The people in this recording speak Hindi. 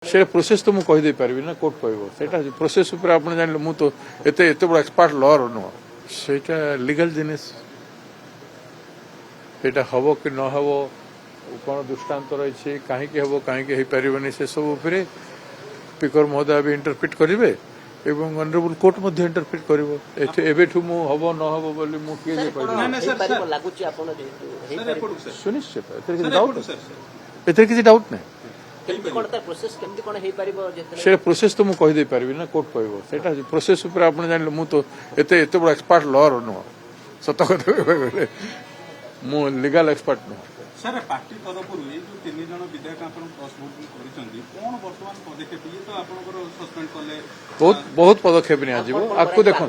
से प्रोसेस तो मुझे कहीदे पारि ना कोर्ट कह प्रोसेस आप जान मु तो एत बड़ एक्सपर्ट लर नुह से लीगल जिनिस यहाँ हम कि न हम कौन दृष्टांत रही कहीं हम कहीं पारे से सब स्पीकर महोदय भी इंटरप्रिट करेंगे एवं ऑनरेबल कोर्ट मध्य इंटरप्रिट करेठू मु हम न हम बोली मु किए सुनिश्चित एथे किसी डाउट नहीं से प्रोसेस तो मुझे कहीदे पारि ना कोर्ट कह प्रोसेस आप जान मु तो एत बड़ एक्सपर्ट लर नुह सत कथा मु लीगल एक्सपर्ट नुह सर पार्टी तरफ तीन जन विधायक कौन वर्तमान पदक्षेप ये तो आपनकर सस्पेंड कले बहुत पदक्षेप निया आपको देखो